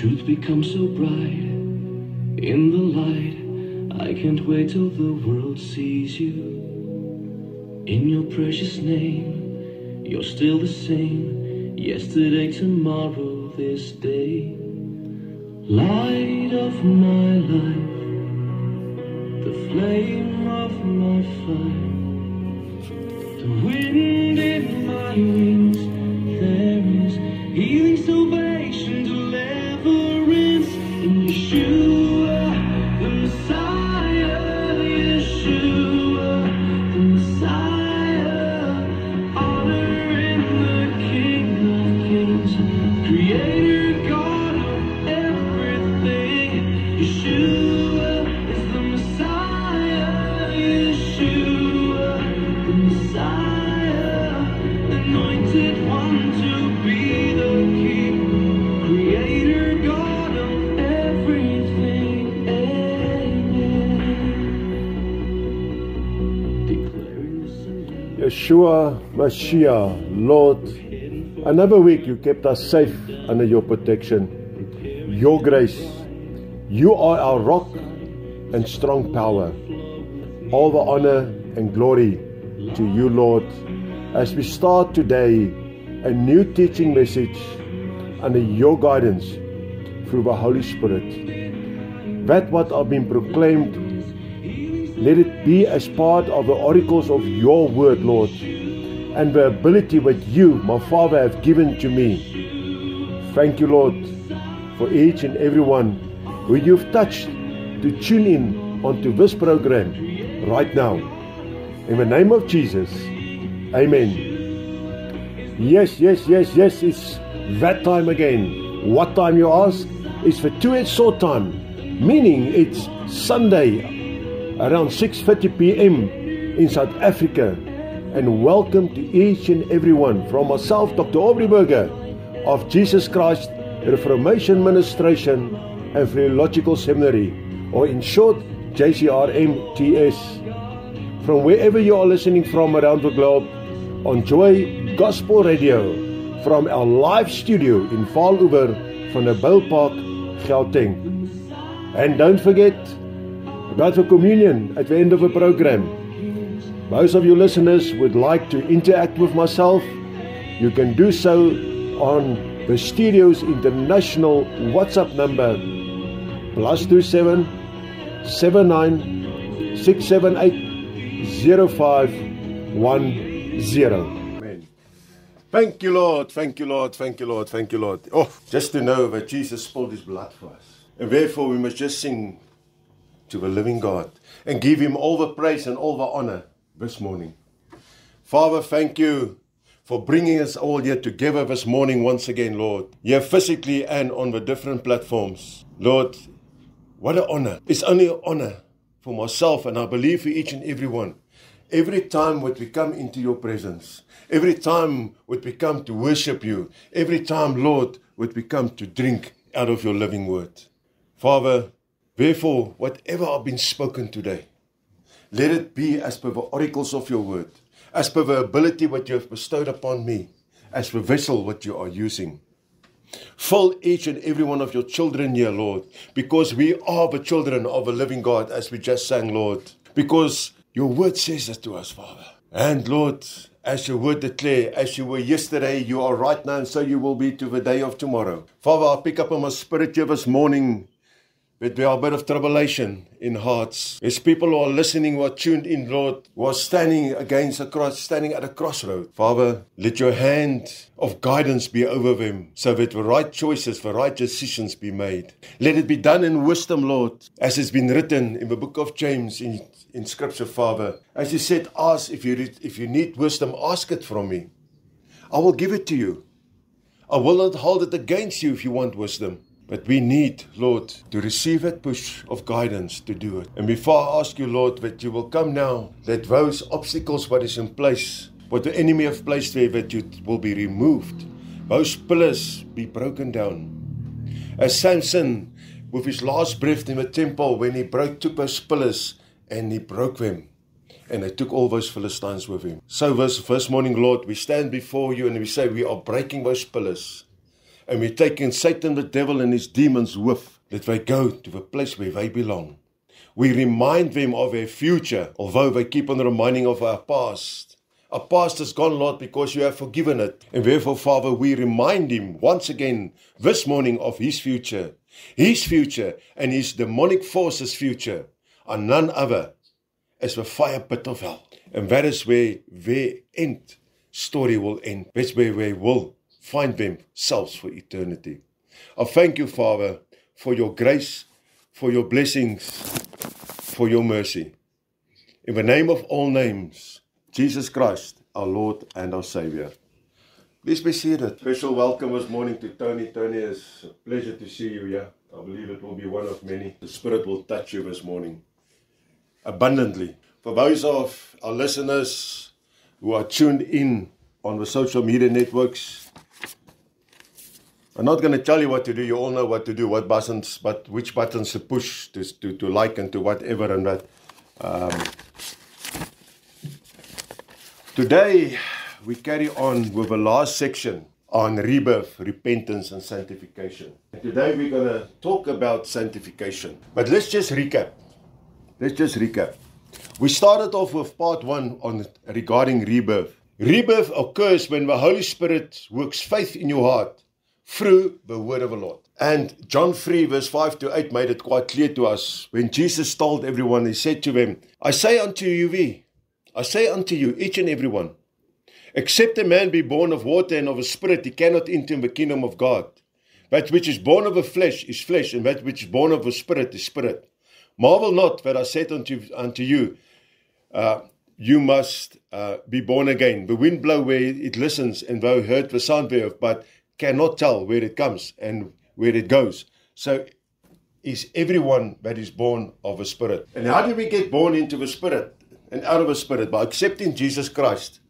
truth becomes so bright in the light. I can't wait till the world sees you. In your precious name, you're still the same. Yesterday, tomorrow, this day. Light of my life, the flame of my fire, the wind in my wings. There is healing, salvation, deliverance in Yeshua, the Messiah. Yeshua, the Messiah. Honor in the King of Kings, Creator, God of everything. Yeshua is the Messiah. Yeshua, the Messiah. Anointed one to be the King, Creator, God of everything. Amen. Declaring the surrender. Yeshua, Mashiach, Lord, another week you kept us safe under your protection, your grace. You are our rock and strong power. All the honor and glory to you, Lord, as we start today a new teaching message under your guidance through the Holy Spirit. That what have been proclaimed, let it be as part of the oracles of your word, Lord, and the ability that you, my Father, have given to me. Thank you, Lord, for each and every one who you've touched to tune in onto this program right now. In the name of Jesus, amen. Yes, it's that time again. What time, you ask? It's the two-edged sword time, meaning it's Sunday around 6:30 p.m. in South Africa. And welcome to each and every one from myself, Dr. Aubrey Burger of Jesus Christ Reformation Ministration and Theological Seminary, or in short, JCRMTS. From wherever you are listening from around the globe, on Joy Gospel Radio, from our live studio in Vaal-Oever van the Bouwpark, Gauteng. And don't forget about the communion at the end of the program. Most of you listeners would like to interact with myself. You can do so on the Studio's international WhatsApp number +27 79 678 0510. Amen. Thank you, Lord. Thank you, Lord. Thank you, Lord. Thank you, Lord. Oh, just to know that Jesus spilled his blood for us. And therefore we must just sing to the living God and give him all the praise and all the honor this morning. Father, thank you for bringing us all here together this morning once again, Lord. Here physically and on the different platforms. Lord, what an honor. It's only an honor for myself, and I believe for each and every one. Every time that we come into your presence, every time that we come to worship you, every time, Lord, that we come to drink out of your living word. Father, therefore, whatever has been spoken today, let it be as per the oracles of your word, as per the ability that you have bestowed upon me, as the vessel that you are using. Fill each and every one of your children here, Lord, because we are the children of a living God, as we just sang, Lord, because your word says that to us, Father. And Lord, as your word declare, as you were yesterday, you are right now, and so you will be to the day of tomorrow. Father, I pick up on my spirit here this morning, but there are a bit of tribulation in hearts. As people who are listening, who are tuned in, Lord, who are standing standing at a crossroad. Father, let your hand of guidance be over them, so that the right choices, the right decisions be made. Let it be done in wisdom, Lord, as it's been written in the book of James in Scripture, Father. As you said, ask if you need wisdom, ask it from me. I will give it to you. I will not hold it against you if you want wisdom. But we need, Lord, to receive that push of guidance to do it. And before I ask you, Lord, that you will come now, that those obstacles what is in place, what the enemy have placed there, that you will be removed. Those pillars be broken down. As Samson, with his last breath in the temple, when he took those pillars and he broke them. And they took all those Philistines with him. So this morning, Lord, we stand before you and we say we are breaking those pillars. and we're taking Satan, the devil, and his demons with, that they go to the place where they belong. We remind them of their future, although they keep on reminding of our past. Our past is gone, Lord, because you have forgiven it. And therefore, Father, we remind him once again this morning of his future. His future and his demonic forces' future are none other as the fire pit of hell. And that is where their end story will end. That's where they will find themselves for eternity. I thank you, Father, for your grace, for your blessings, for your mercy. In the name of all names, Jesus Christ, our Lord and our Savior. Please be seated. Special welcome this morning to Tony. Tony, it's a pleasure to see you here. I believe it will be one of many. The Spirit will touch you this morning abundantly. For those of our listeners who are tuned in on the social media networks, I'm not going to tell you what to do. You all know what to do, what buttons, but which buttons to push, to like and to whatever and that. Today, we carry on with the last section on rebirth, repentance, and sanctification. And today, we're going to talk about sanctification. But let's just recap. We started off with part 1 regarding rebirth. Rebirth occurs when the Holy Spirit works faith in your heart through the word of the Lord. And John 3 verse 5 to 8 made it quite clear to us. When Jesus told everyone, he said to them, I say unto you, each and every one, except a man be born of water and of a spirit, he cannot enter in the kingdom of God. That which is born of the flesh is flesh, and that which is born of the spirit is spirit. Marvel not that I said unto you, you must be born again. The wind blow where it listens, and thou heard the sound thereof, but cannot tell where it comes and where it goes. So is everyone that is born of a spirit. And how do we get born into the spirit and out of the spirit? By accepting Jesus Christ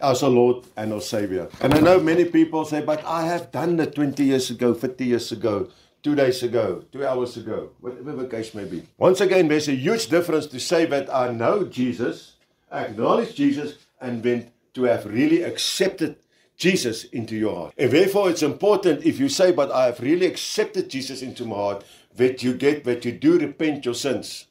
as our Lord and our Savior. And I know many people say, but I have done it 20 years ago, 50 years ago, 2 days ago, 2 hours ago, whatever the case may be. Once again, there's a huge difference to say that I know Jesus, acknowledge Jesus, and then to have really accepted Jesus into your heart. And therefore, it's important if you say, but I have really accepted Jesus into my heart, that you do repent your sins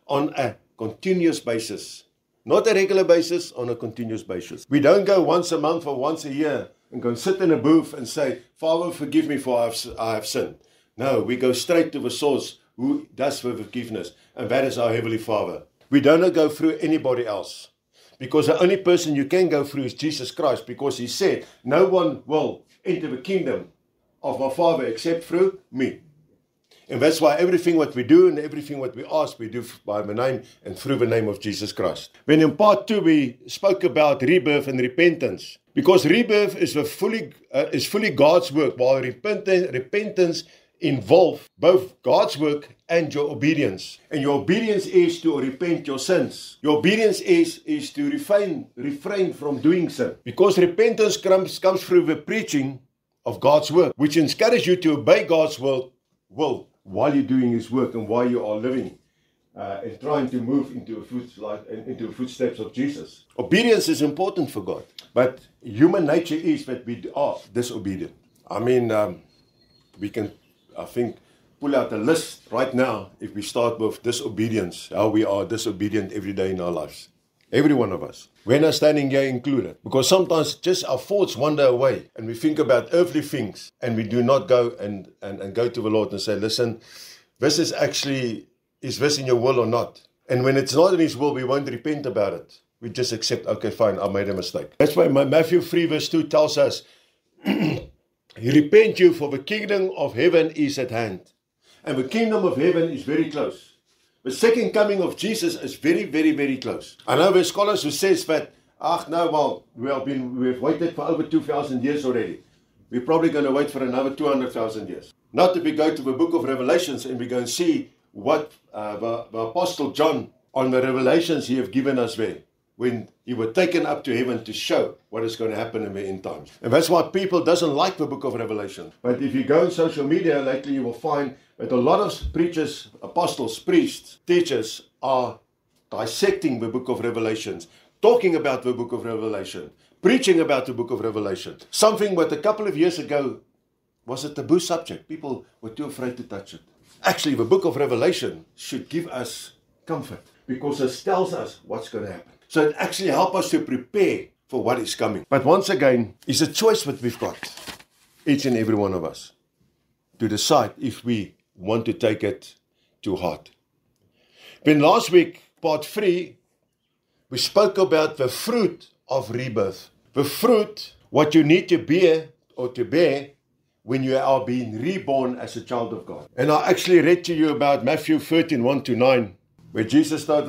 on a continuous basis. Not a regular basis, on a continuous basis. We don't go once a month or once a year and go and sit in a booth and say, Father, forgive me for I have sinned. No, we go straight to the source who does the forgiveness, and that is our Heavenly Father. We don't go through anybody else, because the only person you can go through is Jesus Christ, because he said, no one will enter the kingdom of my Father except through me. And that's why everything what we do and everything what we ask, we do by the name and through the name of Jesus Christ. When in part 2 we spoke about rebirth and repentance, because rebirth is fully God's work, while repentance involves both God's work and your obedience. And your obedience is to repent your sins. Your obedience is to refrain from doing sin. Because repentance comes through the preaching of God's work, which encourages you to obey God's will while you're doing his work and while you are living and trying to move into the footsteps of Jesus. Obedience is important for God, but human nature is that we are disobedient. I mean, we can, I think, pull out a list right now if we start with disobedience, how we are disobedient every day in our lives. Every one of us. We're not standing here included. Because sometimes just our thoughts wander away and we think about earthly things and we do not go and go to the Lord and say, listen, this is this in your will or not? And when it's not in his will, we won't repent about it. We just accept, okay, fine, I made a mistake. That's why Matthew 3 verse 2 tells us, repent you, for the kingdom of heaven is at hand. And the kingdom of heaven is very close. The second coming of Jesus is very, very, very close. I know there's scholars who says that, we've waited for over 2,000 years already. We're probably going to wait for another 200,000 years. Not if we go to the book of Revelations and we go and see what the Apostle John on the revelations he have given us there, when he was taken up to heaven to show what is going to happen in the end times. And that's why people doesn't like the book of Revelation. But if you go on social media lately, you will find that a lot of preachers, apostles, priests, teachers are dissecting the book of Revelations, talking about the book of Revelation, preaching about the book of Revelation. Something that a couple of years ago was a taboo subject. People were too afraid to touch it. Actually, the book of Revelation should give us comfort because it tells us what's going to happen. So it actually helps us to prepare for what is coming. But once again, it's a choice that we've got, each and every one of us, to decide if we want to take it to heart. When last week, part 3, we spoke about the fruit of rebirth. The fruit, what you need to bear or to bear when you are being reborn as a child of God. And I actually read to you about Matthew 13, 1-9, where Jesus told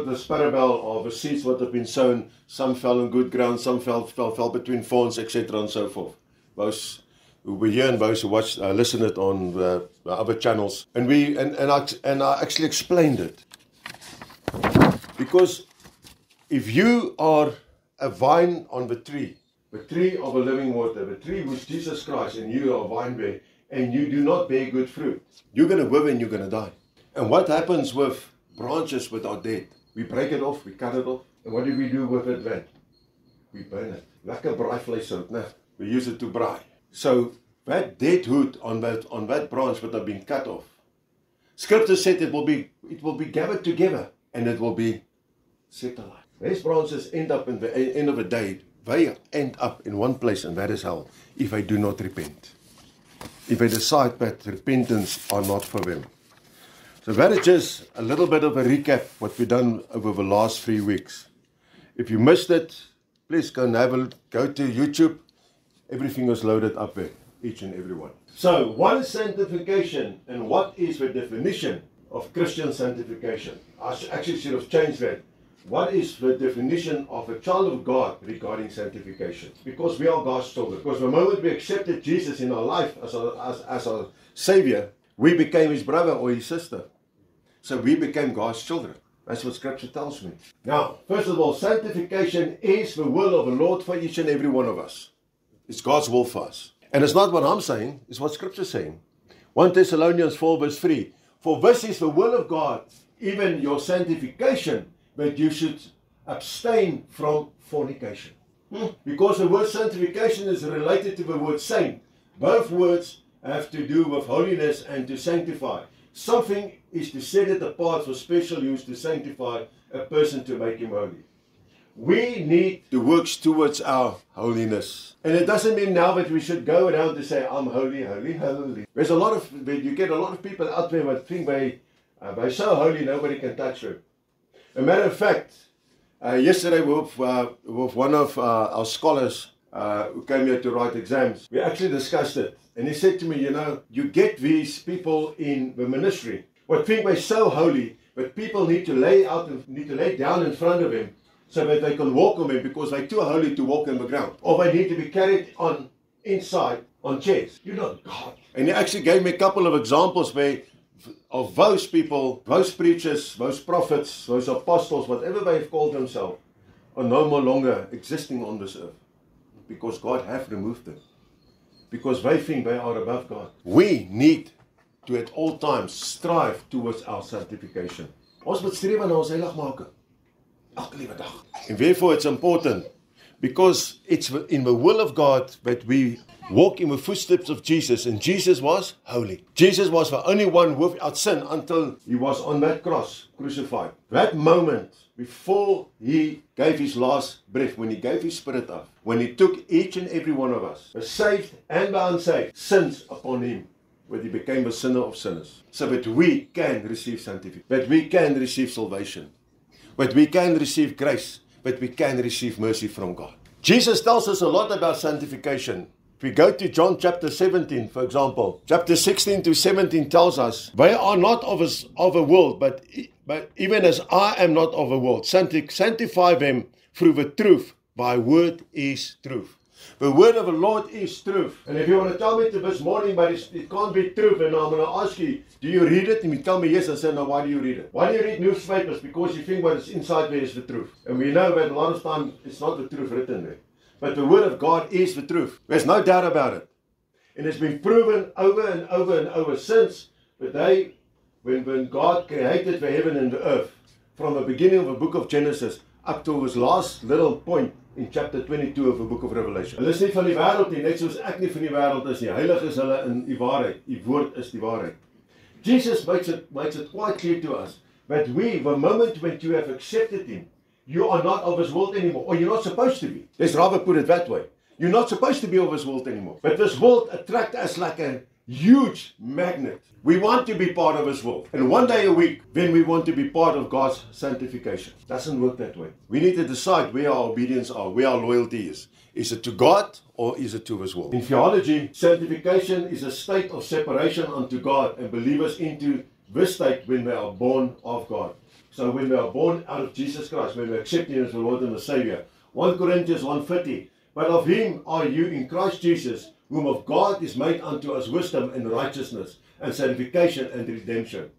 this parable of the seeds that have been sown. Some fell on good ground, some fell between thorns, etc. and so forth. Those who were here and those who watched, listened it on the other channels. And I actually explained it. Because if you are a vine on the tree of a living water, the tree which Jesus Christ, and you are a vine bear, and you do not bear good fruit, you're going to wither and you're going to die. And what happens with branches that are dead? We break it off, we cut it off. And what do we do with it then? We burn it. Lekker braaivleishout, né? We use it to braai. So that dead wood on that branch that have been cut off, Scripture said it will be gathered together and it will be set alight. These branches end up in the end of the day, they end up in one place, and that is hell, if they do not repent. If they decide that repentance are not for them. So that is just a little bit of a recap what we've done over the last 3 weeks. If you missed it, please go to YouTube. Everything was loaded up there, each and every one. So, what is sanctification and what is the definition of Christian sanctification? I actually should have changed that. What is the definition of a child of God regarding sanctification? Because we are God's children. Because the moment we accepted Jesus in our life as our Savior, we became His brother or His sister. So we became God's children. That's what Scripture tells me. Now, first of all, sanctification is the will of the Lord for each and every one of us. It's God's will for us. And it's not what I'm saying, it's what Scripture is saying. 1 Thessalonians 4 verse 3. For this is the will of God, even your sanctification, that you should abstain from fornication. Because the word sanctification is related to the word saint. Both words have to do with holiness and to sanctify. Something is to set it apart for special use to sanctify a person to make him holy. We need to work towards our holiness. And it doesn't mean now that we should go around to say, I'm holy, holy, holy. You get a lot of people out there that think they're so holy nobody can touch them. As a matter of fact, yesterday with one of our scholars who came here to write exams, we actually discussed it. And he said to me, you get these people in the ministry who think they're so holy, but people need to lay down in front of him so that they can walk on him because they're too holy to walk on the ground. Or they need to be carried inside on chairs. You're not God. And he actually gave me a couple of examples of those people, those preachers, those prophets, those apostles, whatever they've called themselves, are no more longer existing on this earth. Because God have removed them. Because they think they are above God. We need to at all times strive towards our sanctification. Ons moet streef na ons heiligmaking. Elke liewe dag. And therefore it's important. Because it's in the will of God that we walk in the footsteps of Jesus. And Jesus was holy. Jesus was the only one without sin until He was on that cross, crucified. That moment before He gave His last breath, when He gave His Spirit up, when He took each and every one of us, the saved and the unsaved, sins upon Him, when He became the sinner of sinners, so that we can receive sanctification, that we can receive salvation, that we can receive grace, that we can receive mercy from God. Jesus tells us a lot about sanctification. If we go to John chapter 17, for example, chapter 16 to 17 tells us, they are not of the world, but even as I am not of the world, sanctify them through the truth. Thy word is truth. The word of the Lord is truth. And if you want to tell me this morning, but it can't be truth, and I'm going to ask you, do you read it? And you tell me yes, I say, no, why do you read it? Why do you read newspapers? Because you think what is inside there is the truth. And we know that a lot of times it's not the truth written there. But the word of God is the truth. There's no doubt about it. And it's been proven over and over and over since the day when God created the heaven and the earth. From the beginning of the book of Genesis up to his last little point in chapter 22 of the book of Revelation. Hulle is nie van die wêreld nie, net soos ek nie van die wêreld is nie. Heilig is hulle in die waarheid. Die woord is die waarheid. Jesus makes it quite clear to us that the moment when you have accepted Him, you are not of this world anymore, or you're not supposed to be. Let's rather put it that way. You're not supposed to be of this world anymore. But this world attracts us like a huge magnet. We want to be part of His world. And one day a week, then we want to be part of God's sanctification. Doesn't work that way. We need to decide where our obedience are, where our loyalty is. Is it to God or is it to His world? In theology, sanctification is a state of separation unto God and believers into this state when they are born of God. So when we are born out of Jesus Christ, when we accept Him as the Lord and the Savior. 1 Corinthians 1:30. But of Him are you in Christ Jesus, whom of God is made unto us wisdom and righteousness, and sanctification and redemption.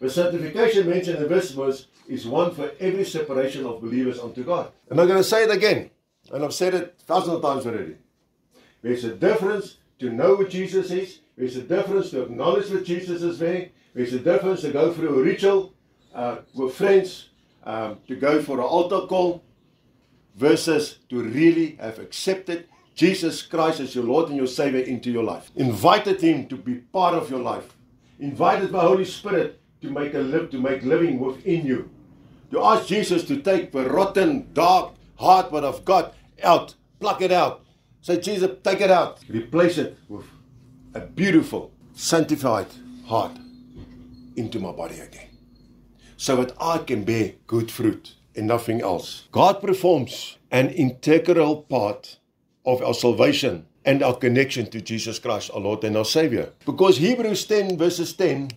The sanctification mentioned in this verse is one for every separation of believers unto God. And I'm going to say it again, and I've said it 1,000 times already. There's a difference to know who Jesus is. There's a difference to acknowledge that Jesus is there. There's a difference to go through a ritual with friends, to go for an altar call, versus to really have accepted Jesus Christ as your Lord and your Savior into your life. Invited Him to be part of your life. Invited the Holy Spirit to make living within you. To ask Jesus to take the rotten, dark heart what I've got out, pluck it out. Say, Jesus, take it out. Replace it with a beautiful, sanctified heart into my body again. So that I can bear good fruit and nothing else. God performs an integral part of our salvation and our connection to Jesus Christ, our Lord and our Savior. Because Hebrews 10 verses 10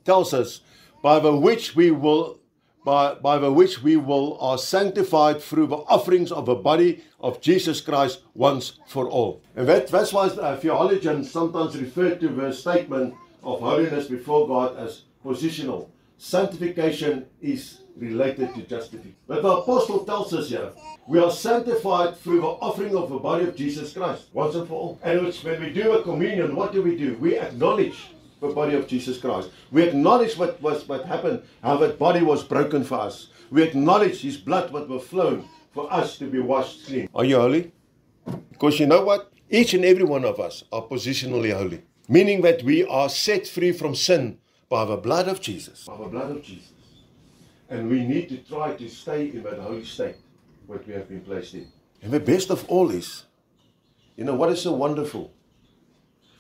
tells us, by the which we are sanctified through the offerings of the body of Jesus Christ once for all. And that's why theologians sometimes refer to the statement of holiness before God as positional. Sanctification is related to justification. But the apostle tells us here, we are sanctified through the offering of the body of Jesus Christ, once and for all. And when we do a communion, what do? We acknowledge the body of Jesus Christ. We acknowledge what happened, how that body was broken for us. We acknowledge His blood what was flown for us to be washed clean. Are you holy? Because you know what? Each and every one of us are positionally holy. Meaning that we are set free from sin by the blood of Jesus. By the blood of Jesus. And we need to try to stay in that holy state what we have been placed in. And the best of all is, you know what is so wonderful?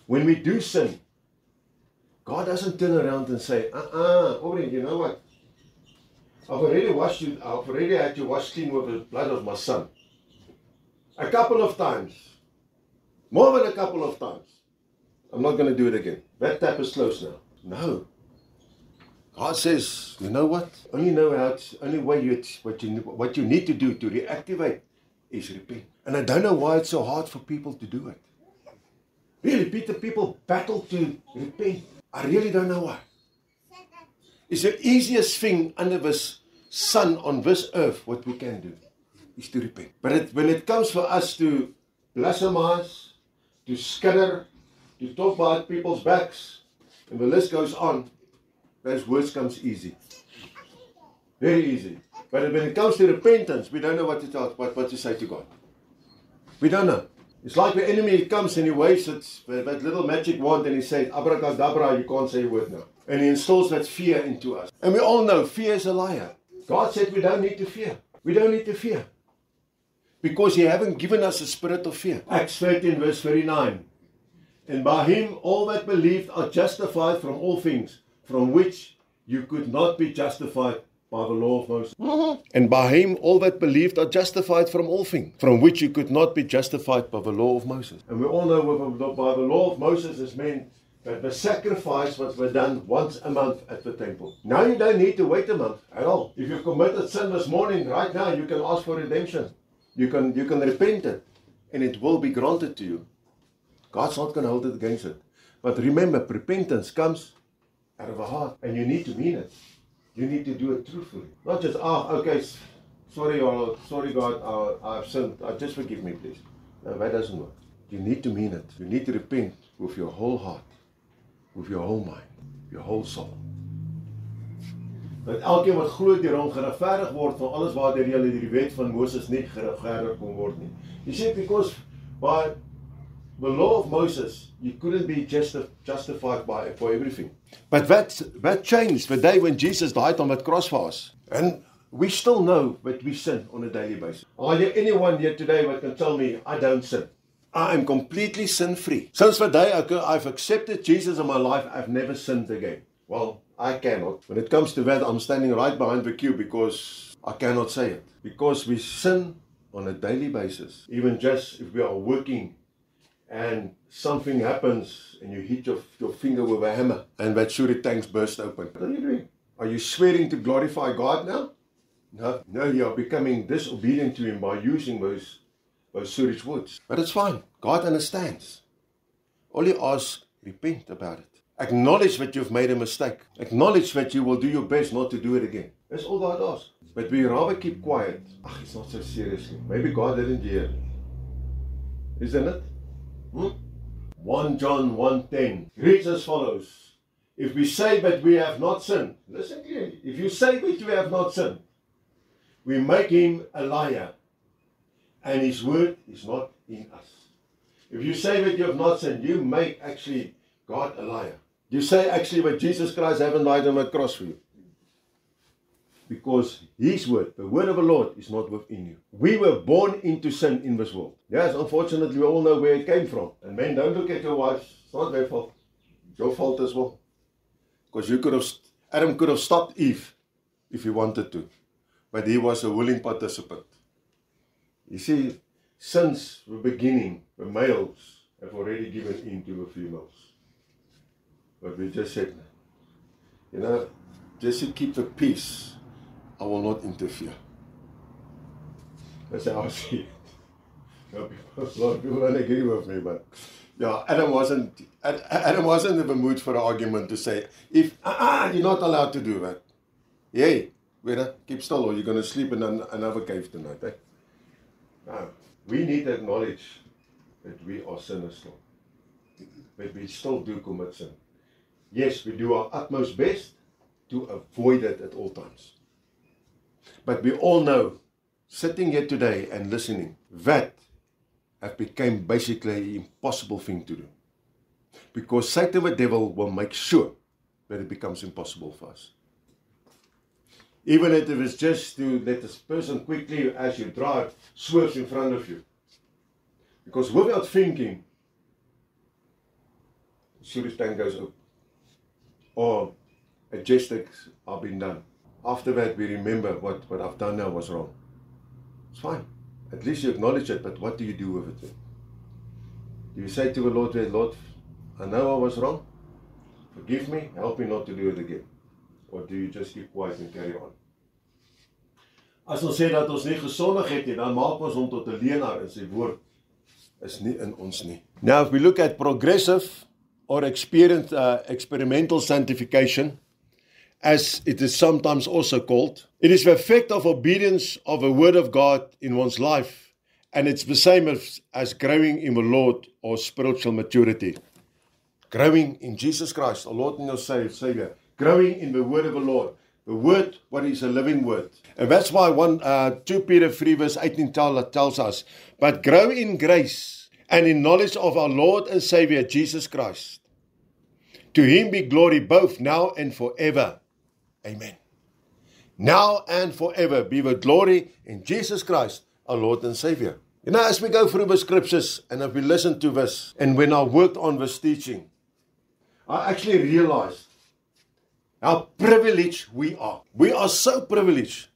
When we do sin, God doesn't turn around and say, Oren, you know what? I've already had you washed clean with the blood of my son. A couple of times. More than a couple of times. I'm not going to do it again. That tap is closed now. No. God says, you know what? Only way what you need to do to reactivate is repent. And I don't know why it's so hard for people to do it. Really, people battle to repent. I really don't know why. It's the easiest thing under this sun on this earth what we can do is to repent. But when it comes for us to blasphemize, to skitter, to talk about people's backs, and the list goes on, those words comes easy. Very easy. But when it comes to repentance, we don't know what to say to God. We don't know. It's like the enemy comes and he waves that little magic wand and he says, abracadabra, you can't say a word now. And he installs that fear into us. And we all know fear is a liar. God said we don't need to fear. We don't need to fear. Because He hasn't given us a spirit of fear. Acts 13 verse 39. And by Him all that believed are justified from all things, from which you could not be justified by the law of Moses. And by Him all that believed are justified from all things, from which you could not be justified by the law of Moses. And we all know by the law of Moses is meant that the sacrifice was done once a month at the temple. Now you don't need to wait a month at all. If you committed sin this morning, right now you can ask for redemption. You can repent it, and it will be granted to you. God's not going to hold it against it. But remember, repentance comes out of a heart, and you need to mean it. You need to do it truthfully. Not just, okay, sorry God, I've sinned. Just forgive me, please. No, that doesn't work. You need to mean it. You need to repent with your whole heart, with your whole mind, your whole soul. Dat elkeen wat glo deur hom geregverdig word van alles waardeur jy deur die wet van Moses nie geregverdig kon word nie. You see, because by the law of Moses, you couldn't be justified for everything. But that changed the day when Jesus died on that cross for us. And we still know that we sin on a daily basis. Are there anyone here today that can tell me, I don't sin? I am completely sin-free. Since the day I've accepted Jesus in my life, I've never sinned again. Well, I cannot. When it comes to that, I'm standing right behind the queue because I cannot say it. Because we sin on a daily basis. Even just if we are working and something happens and you hit your finger with a hammer and that sewage tanks burst open. What are you doing? Are you swearing to glorify God now? No, you are becoming disobedient to Him by using those sewage woods. But it's fine. God understands. All you ask, repent about it. Acknowledge that you've made a mistake. Acknowledge that you will do your best not to do it again. That's all God asks. But we rather keep quiet. It's not so serious. Maybe God didn't hear. Isn't it? 1 John 1:10 reads as follows. If we say that we have not sinned, listen clearly. If you say that you have not sinned, we make him a liar, and his word is not in us. If you say that you have not sinned, you make actually God a liar. You say actually that Jesus Christ haven't died on the cross for you. Because His word, the word of the Lord, is not within you. We were born into sin in this world. Yes, unfortunately, we all know where it came from. And men, don't look at your wives. It's not their fault. It's your fault as well. Because Adam could have stopped Eve if he wanted to. But he was a willing participant. You see, since the beginning, the males have already given in to the females. But we just said, just to keep the peace, I will not interfere. That's how I see it. A lot of people don't agree with me, but yeah, Adam wasn't in the mood for an argument to say, if you're not allowed to do that. Hey, keep still or you're going to sleep in another cave tonight. Eh? No, we need to acknowledge that we are sinners still. But we still do commit sin. Yes, we do our utmost best to avoid it at all times. But we all know, sitting here today and listening, that have become basically an impossible thing to do. Because Satan the devil will make sure that it becomes impossible for us. Even if it's just to let this person quickly, as you drive, swerves in front of you. Because without thinking, the sewage tank goes open. Or a gesture has been done. After that, we remember what I've done now was wrong. It's fine. At least you acknowledge it, but what do you do with it? Do you say to the Lord, Lord, I know I was wrong. Forgive me, help me not to do it again. Or do you just keep quiet and carry on? As ons sê dat ons nie gesondig het nie, dan maak ons hom tot 'n leenaar en sy woord is nie in ons nie. Now, if we look at progressive or experimental sanctification, as it is sometimes also called, it is the effect of obedience of the word of God in one's life, and it's the same as growing in the Lord or spiritual maturity. Growing in Jesus Christ, our Lord and your Savior. Growing in the word of the Lord. The word, what is a living word. And that's why 2 Peter 3 verse 18 tells us, but grow in grace and in knowledge of our Lord and Savior Jesus Christ. To Him be glory both now and forever. Amen. Now and forever be the glory in Jesus Christ, our Lord and Savior. As we go through the scriptures and if we listen to this, and when I worked on this teaching, I actually realized how privileged we are. We are so privileged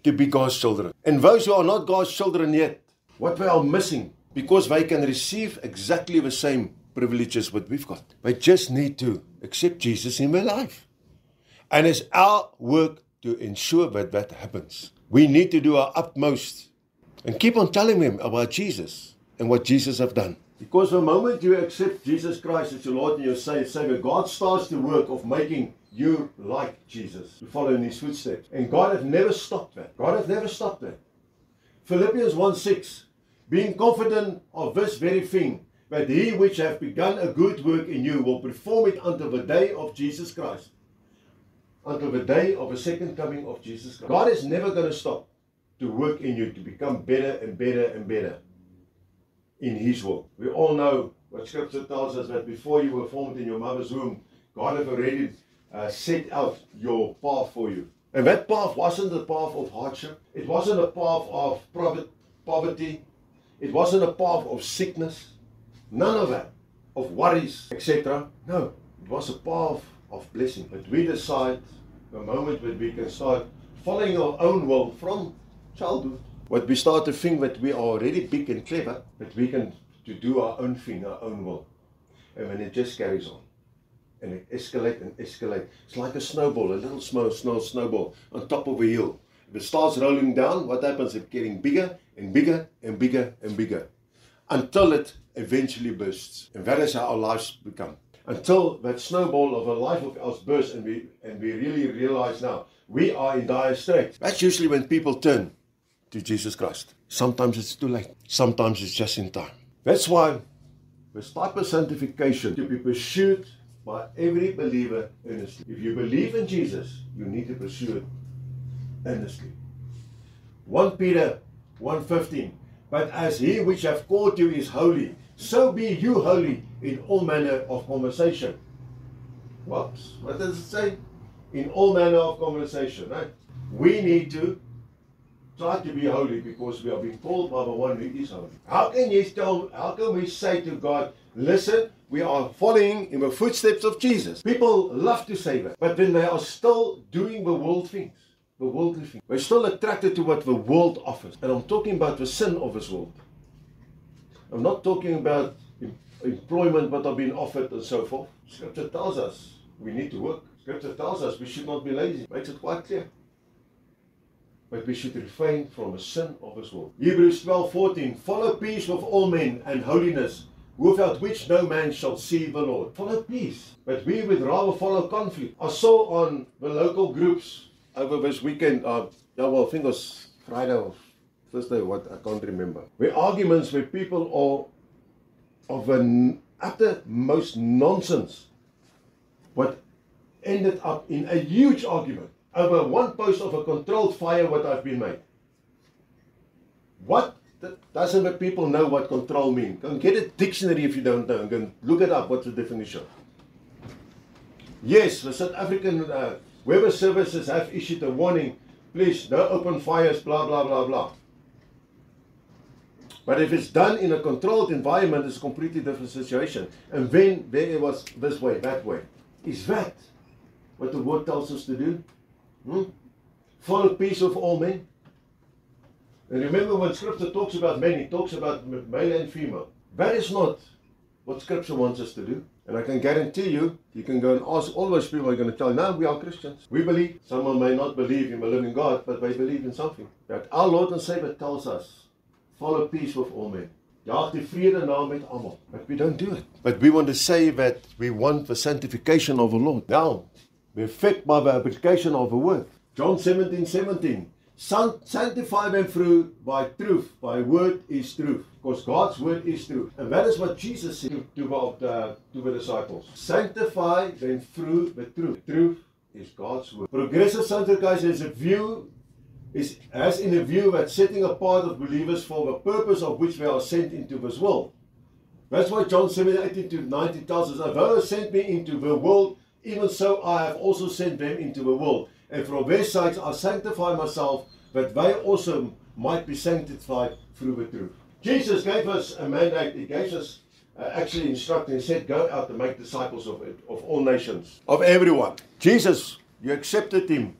to be God's children. And those who are not God's children yet, what they are missing, because they can receive exactly the same privileges what we've got. They just need to accept Jesus in their life. And it's our work to ensure that that happens. We need to do our utmost and keep on telling them about Jesus and what Jesus has done. Because the moment you accept Jesus Christ as your Lord and your Savior, God starts the work of making you like Jesus, to follow in His footsteps. And God has never stopped that. God has never stopped that. Philippians 1:6, being confident of this very thing, that He which hath begun a good work in you will perform it until the day of Jesus Christ. until the day of the second coming of Jesus Christ. God is never going to stop to work in you to become better and better and better in His will. We all know what Scripture tells us, that before you were formed in your mother's womb, God had already set out your path for you. And that path wasn't a path of hardship. It wasn't a path of poverty. It wasn't a path of sickness. None of that. Of worries, etc. No, it was a path of blessing. But we decide the moment that we can start following our own will from childhood. But we start to think that we are already big and clever, that we can to do our own thing, our own will. And when it just carries on. And it escalates and escalates. It's like a snowball, a little snowball on top of a hill. If it starts rolling down, what happens? It's getting bigger and bigger and bigger and bigger. Until it eventually bursts. And that is how our lives become. Until that snowball of a life of ours bursts and we really realize now, we are in dire straits. That's usually when people turn to Jesus Christ. Sometimes it's too late. Sometimes it's just in time. That's why this type of sanctification to be pursued by every believer earnestly. If you believe in Jesus, you need to pursue it earnestly. 1 Peter 1:15. But as He which hath called you is holy, so be you holy in all manner of conversation. What does it say? In all manner of conversation, right? We need to try to be holy because we are being called by the one who is holy. How can we say to God, listen, we are following in the footsteps of Jesus? People love to say that, but then they are still doing the world things. The worldly things. We're still attracted to what the world offers. And I'm talking about the sin of this world. I'm not talking about employment, what are being offered and so forth. Scripture tells us we need to work. Scripture tells us we should not be lazy. Makes it quite clear. But we should refrain from the sin of this world. Hebrews 12:14. Follow peace with all men and holiness, without which no man shall see the Lord. Follow peace. But we would rather follow conflict. I saw on the local groups over this weekend, I think it was Friday or Thursday, I can't remember. Where arguments where people are of an utter most nonsense. What ended up in a huge argument over one post of a controlled fire what I've been made. What? Doesn't the people know what control means? Go and get a dictionary if you don't know. Go and look it up, what's the definition. Yes, the South African weather services have issued a warning. Please, no open fires, blah, blah, blah, blah. But if it's done in a controlled environment, it's a completely different situation. And then there it was this way, that way. Is that what the word tells us to do? Follow peace with all men. And remember when Scripture talks about men, it talks about male and female. That is not what Scripture wants us to do. And I can guarantee you, you can go and ask all those people, are going to tell you, no, we are Christians. We believe. Someone may not believe in the living God, but they believe in something. But our Lord and Savior tells us, follow peace with all men. Jaag die vrede na met almal. But we don't do it. But we want to say that we want the sanctification of the Lord. Now, we're affected by the application of the word. John 17:17. Sanctify them through by truth. By word is truth. Because God's word is truth. And that is what Jesus said to the disciples. Sanctify them through the truth. The truth is God's word. Progressive sanctification has in a view that setting apart of believers for the purpose of which they are sent into this world. That's why John 17:18-19 tells us, "Thou hast sent me into the world, even so I have also sent them into the world. And for their sakes I sanctify myself, that they also might be sanctified through the truth." Jesus gave us a mandate. He gave us actually instructed and said, go out and make disciples of all nations, of everyone. Jesus, you accepted him.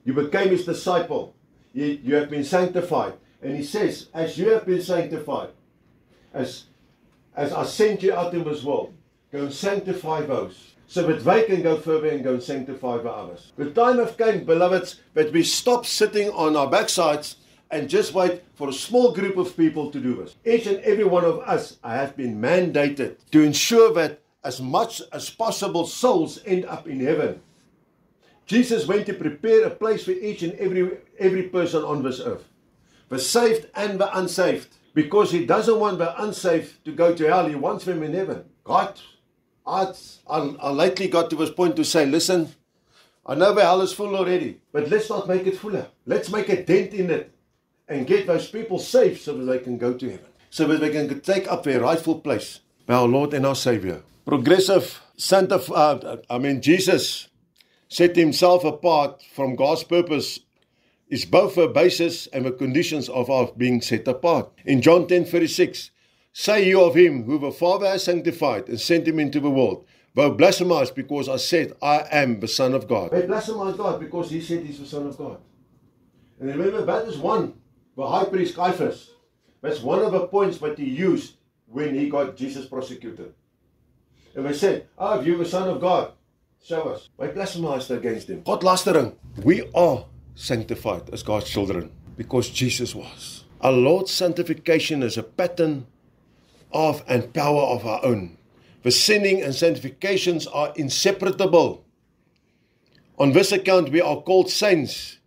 You became his disciple. You have been sanctified. And he says, as you have been sanctified, as I sent you out in this world, go and sanctify those, so that they can go further and go and sanctify the others. The time has come, beloveds, that we stop sitting on our backsides and just wait for a small group of people to do this. Each and every one of us have been mandated to ensure that as much as possible souls end up in heaven. Jesus went to prepare a place for each and every person on this earth, the saved and the unsaved, because he doesn't want the unsaved to go to hell. He wants them in heaven. God, I lately got to this point to say, listen, I know the hell is full already, but let's not make it fuller. Let's make a dent in it and get those people safe so that they can go to heaven. So that they can take up their rightful place by our Lord and our Savior. Progressive Jesus set himself apart from God's purpose is both the basis and the conditions of our being set apart. In John 10:36, say you of him who the Father has sanctified and sent him into the world, thou blasphemous because I said I am the Son of God. They blasphemize God because he said he's the Son of God. And remember, that is one, the high priest Caiaphas, that's one of the points that he used when he got Jesus prosecuted. And they said, if you're the Son of God, show us. They blasphemized against him. Godlastering. We are sanctified as God's children because Jesus was. Our Lord's sanctification is a pattern of and power of our own. The sinning and sanctifications are inseparable. On this account, we are called saints,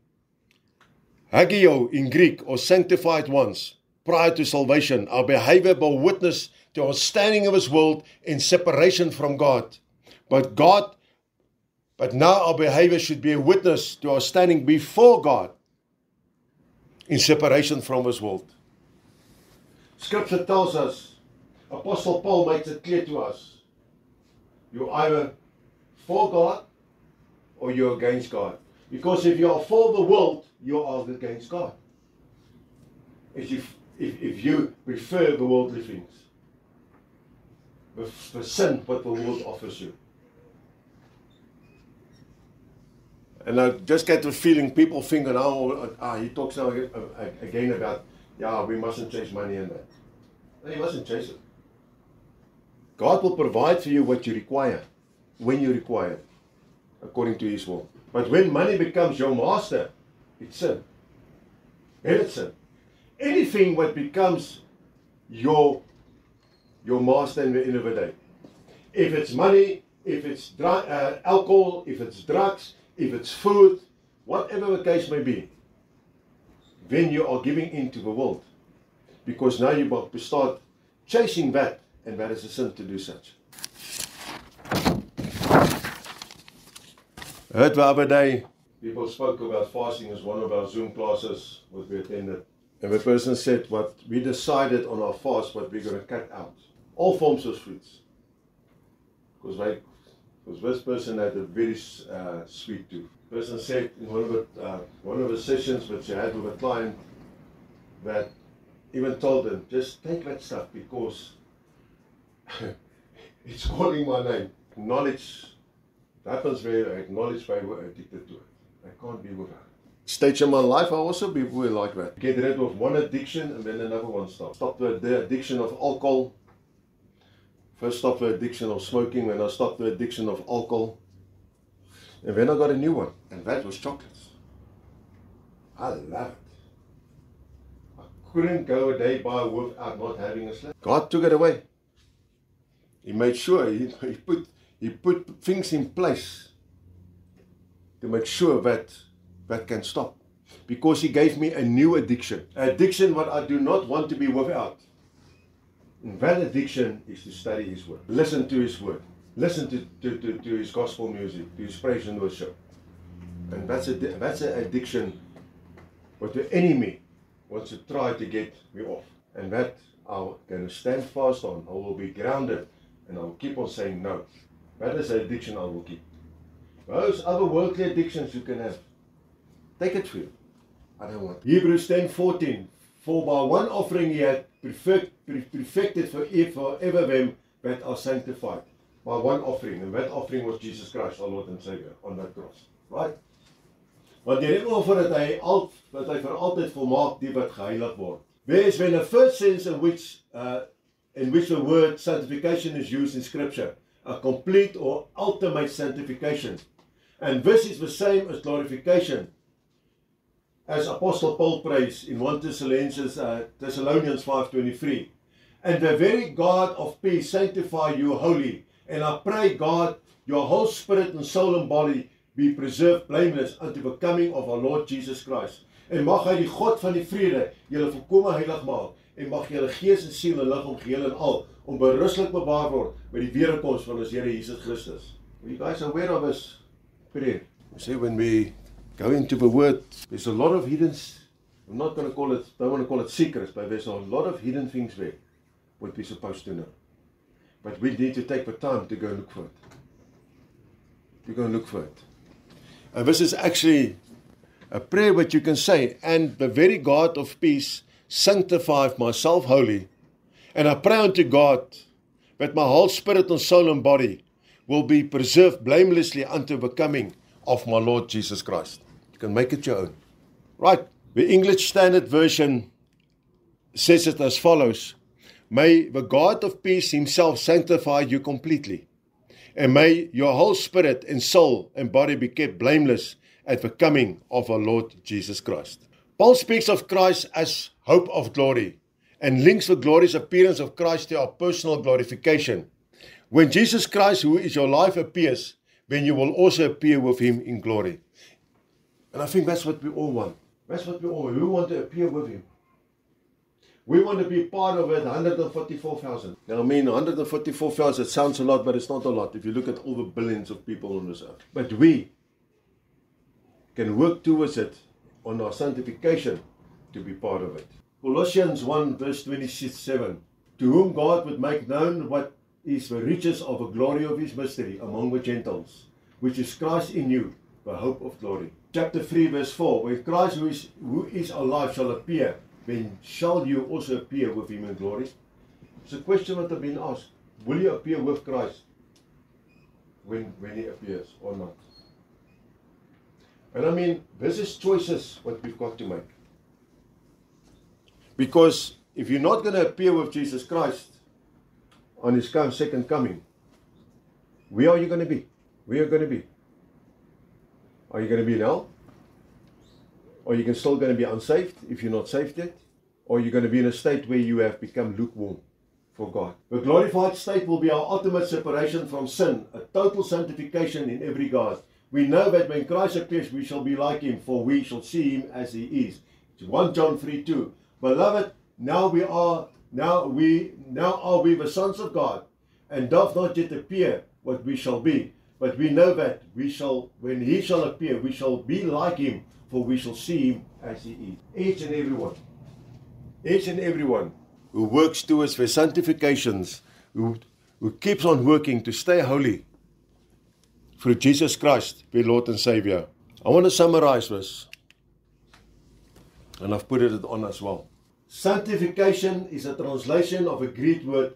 hagio in Greek, or sanctified ones. Prior to salvation, our behavior bore witness to our standing in this world in separation from God. But now our behavior should be a witness to our standing before God in separation from this world. Scripture tells us, Apostle Paul makes it clear to us, you're either for God or you're against God. Because if you are for the world, you are against God. If you prefer the worldly things, the sin what the world offers you. And I just get the feeling people think, he talks now again about, we mustn't chase money and that. No, you mustn't chase it. God will provide for you what you require, when you require it, according to his will. But when money becomes your master, it's sin. And it's sin. Anything what becomes your master in the end of the day. If it's money, if it's alcohol, if it's drugs, if it's food, whatever the case may be, then you are giving in to the world. Because now you start chasing that, and that is a sin to do such. I heard the other day, people spoke about fasting as one of our Zoom classes what we attended. And the person said, what we decided on our fast, what we're going to cut out. All forms of fruits. Because this person had a very sweet tooth. The person said in one of the sessions which I had with a client, that even told them, just take that stuff because it's calling my name. Knowledge happens where I acknowledge why we're addicted to it. I can't be without it. Stage in my life, I also be like that. Get rid of one addiction and then another one starts. Stop the addiction of alcohol. First stop the addiction of smoking, then I stopped the addiction of alcohol. And then I got a new one, and that was chocolates. I love it. I couldn't go a day by without not having a slap. God took it away. He made sure, he put things in place to make sure that can stop. Because he gave me a new addiction. Addiction what I do not want to be without. And that addiction is to study his word. Listen to his word. Listen to his gospel music, to his praise and worship. And that's an addiction what the enemy wants to try to get me off. And that I'm going to stand fast on. I will be grounded. And I will keep on saying no. That is an addiction I will keep. Those other worldly addictions you can have. Take it for you. I don't want it. Hebrews 10:14. For by one offering he had perfected forever them that are sanctified. By one offering. And that offering was Jesus Christ, our Lord and Savior, on that cross. Right? Want die offer dat hy vir altyd volmaak die wat geheilig word. There is when the first sense in which the word sanctification is used in Scripture, a complete or ultimate sanctification. And this is the same as glorification, as Apostle Paul prays in 1 Thessalonians 5:23. And the very God of peace sanctify you wholly. And I pray, God, your whole spirit and soul and body be preserved blameless unto the coming of our Lord Jesus Christ. En mag hy die God van die vrede julle volkome heilig maak. En mag julle gees en siel en liggaam geheel en al onberuslik bewaar word by die wederkoms van ons Here Jesus Christus. Are you guys aware of this prayer? You see, when we go into the Word, there's a lot of hidden, I'm not going to call it, don't want to call it secrets, but there's a lot of hidden things there, what we're supposed to know. But we need to take the time to go and look for it. To go and look for it. And this is actually a prayer which you can say, and the very God of peace sanctify myself wholly, and I pray unto God that my whole spirit and soul and body will be preserved blamelessly unto the coming of my Lord Jesus Christ. You can make it your own. Right. The English Standard Version says it as follows. May the God of peace himself sanctify you completely, and may your whole spirit and soul and body be kept blameless at the coming of our Lord Jesus Christ. Paul speaks of Christ as hope of glory and links the glorious appearance of Christ to our personal glorification. When Jesus Christ, who is your life, appears, then you will also appear with him in glory. And I think that's what we all want. That's what we all want. We want to appear with him. We want to be part of it, 144,000. Now, I mean, 144,000 sounds a lot, but it's not a lot if you look at all the billions of people on this earth. But we can work towards it on our sanctification to be part of it. Colossians 1 verse 27. To whom God would make known what is the riches of the glory of his mystery among the Gentiles, which is Christ in you, the hope of glory. Chapter 3 verse 4. When Christ who is alive shall appear, then shall you also appear with him in glory? It's a question that has been asked. Will you appear with Christ when he appears or not? And I mean, this is choices what we've got to make. Because if you're not going to appear with Jesus Christ on his second coming, where are you going to be? Where are you going to be? Are you going to be in hell? Or are you still going to be unsaved if you're not saved yet? Or are you going to be in a state where you have become lukewarm for God? The glorified state will be our ultimate separation from sin, a total sanctification in every regard. We know that when Christ appears, we shall be like him, for we shall see him as he is. It's 1 John 3:2. Beloved, now are we the sons of God, and doth not yet appear what we shall be. But we know that when he shall appear, we shall be like him, for we shall see him as he is. Each and every one who works towards their sanctifications, who keeps on working to stay holy through Jesus Christ, their Lord and Savior. I want to summarize this, and I've put it on as well. Sanctification is a translation of a Greek word,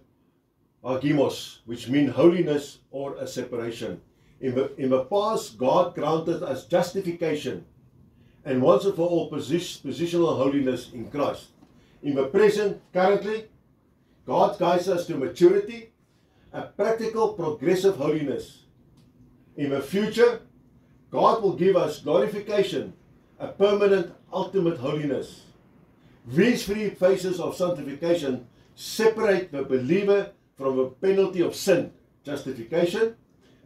agimos, which means holiness or a separation. In the past, God granted us justification and once and for all positional holiness in Christ. In the present, currently, God guides us to maturity, a practical, progressive holiness. In the future, God will give us glorification, a permanent, ultimate holiness. These three phases of sanctification separate the believer from the penalty of sin, justification,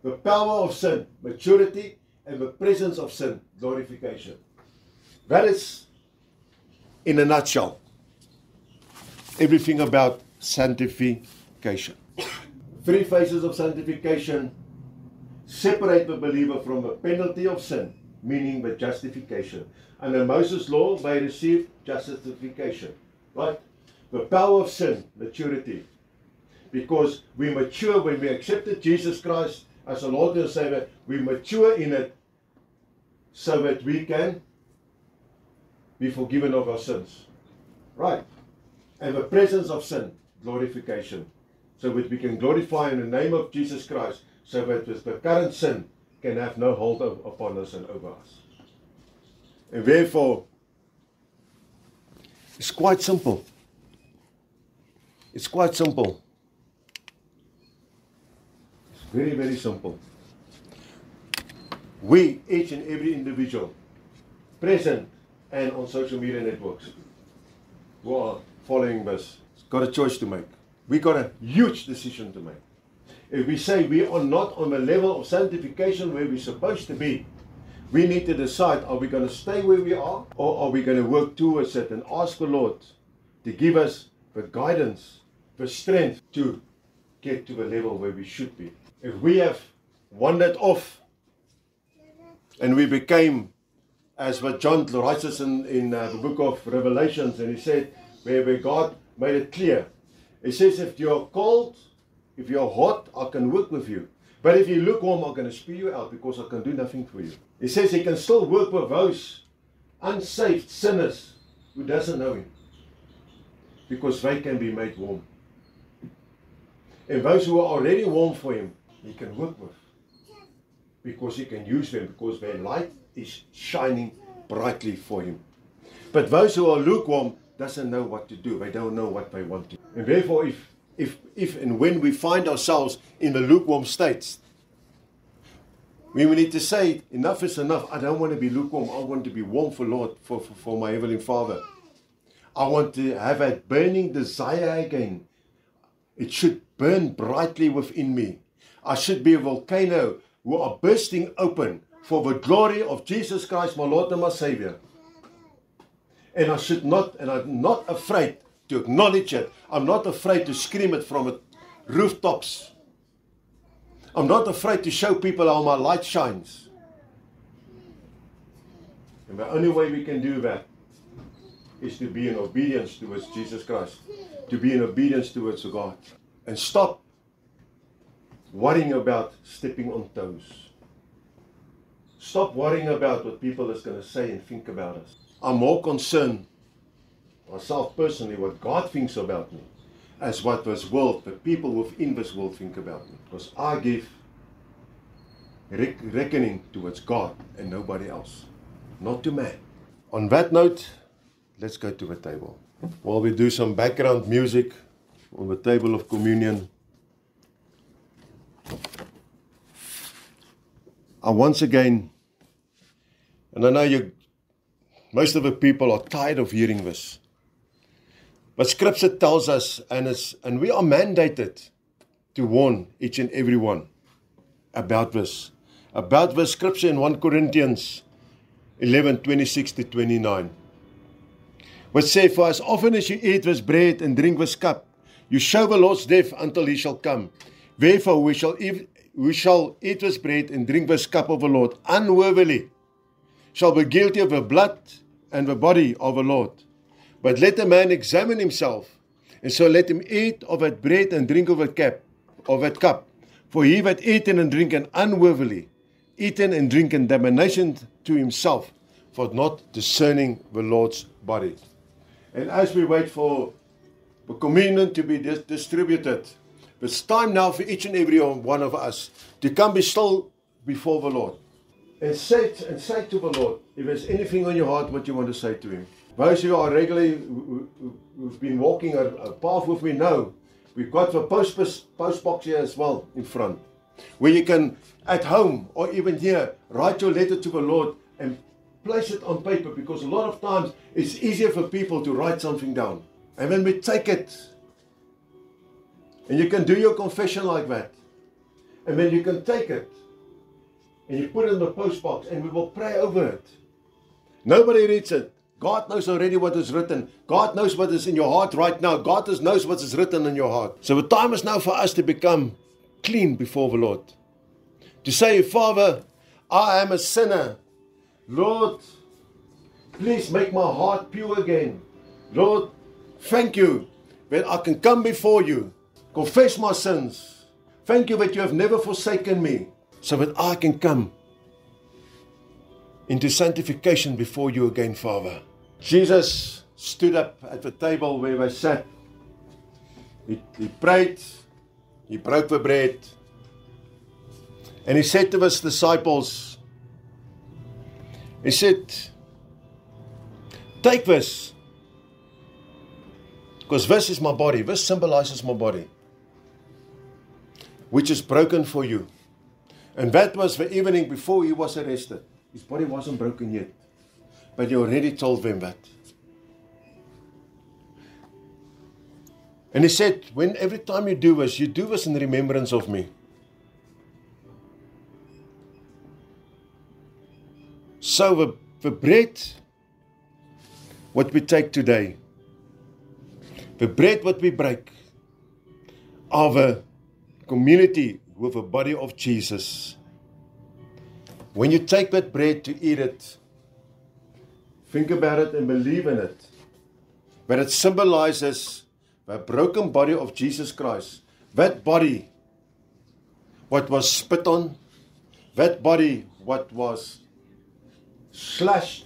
the power of sin, maturity, and the presence of sin, glorification. That is, in a nutshell, everything about sanctification. Three phases of sanctification separate the believer from the penalty of sin, meaning the justification. Under Moses' law, they received justification, right? The power of sin, maturity. Because we mature when we accepted Jesus Christ as our Lord and Savior, we mature in it so that we can be forgiven of our sins, right? And the presence of sin, glorification, so that we can glorify in the name of Jesus Christ, so that the current sin can have no hold upon us and over us. And therefore, it's quite simple. It's quite simple. It's very, very simple. We, each and every individual, present and on social media networks, who are following this, got a choice to make. We got a huge decision to make. If we say we are not on the level of sanctification where we're supposed to be, we need to decide, are we going to stay where we are, or are we going to work towards it and ask the Lord to give us the guidance, the strength to get to the level where we should be. If we have wandered off And we became, as what John writes us in the book of Revelations, and he said, where God made it clear. He says, if you're cold, if you're hot, I can work with you. But if you're lukewarm, I'm going to spew you out because I can do nothing for you. He says he can still work with those unsaved sinners who doesn't know him, because they can be made warm. And those who are already warm for him, he can work with, because he can use them, because their light is shining brightly for him. But those who are lukewarm doesn't know what to do. They don't know what they want to do. And therefore, if and when we find ourselves in the lukewarm states, we need to say, enough is enough. I don't want to be lukewarm. I want to be warm for Lord, for my Heavenly Father. I want to have a burning desire again. It should burn brightly within me. I should be a volcano who are bursting open for the glory of Jesus Christ, my Lord and my Savior. And I'm not afraid to acknowledge it. I'm not afraid to scream it from the rooftops. I'm not afraid to show people how my light shines. And the only way we can do that is to be in obedience towards Jesus Christ. To be in obedience towards God. And stop worrying about stepping on toes. Stop worrying about what people is going to say and think about us. I'm more concerned, myself personally, what God thinks about me, as what this world, the people within this world think about me. Because I give reckoning towards God and nobody else, not to man. On that note, let's go to the table. While we do some background music on the table of communion, I once again, and I know most of the people are tired of hearing this, but Scripture tells us, and we are mandated to warn each and every one about this Scripture in 1 Corinthians 11:26-29. Which says, for as often as you eat this bread and drink this cup, you show the Lord's death until he shall come. Therefore we shall eat this bread and drink this cup of the Lord unworthily, shall be guilty of the blood and the body of the Lord. But let a man examine himself, and so let him eat of that bread and drink of that cup. For he that eateth and drinketh unworthily, eateth and drinketh damnation to himself, for not discerning the Lord's body. And as we wait for the communion to be distributed, it's time now for each and every one of us to come be still before the Lord. And say to the Lord, if there's anything on your heart, what you want to say to him. Those who are regularly, who've been walking a path with me know, we've got the post box here as well in front, where you can, at home or even here, write your letter to the Lord and place it on paper, because a lot of times it's easier for people to write something down. And when we take it, and you can do your confession like that, and then you can take it, and you put it in the post box, and we will pray over it. Nobody reads it. God knows already what is written. God knows what is in your heart right now. God knows what is written in your heart. So the time is now for us to become clean before the Lord. To say, Father, I am a sinner. Lord, please make my heart pure again. Lord, thank you that I can come before you, confess my sins. Thank you that you have never forsaken me, so that I can come into sanctification before you again, Father. Jesus stood up at the table where they sat. He prayed, he broke the bread, and he said to his disciples, he said, take this, because this is my body. This symbolizes my body, which is broken for you. And that was the evening before he was arrested. His body wasn't broken yet, but he already told them that. And he said, every time you do this in remembrance of me. So the bread, what we take today, the bread what we break, are the community with the body of Jesus. When you take that bread to eat it, think about it and believe in it. But it symbolizes the broken body of Jesus Christ. That body, what was spit on, that body, what was slashed,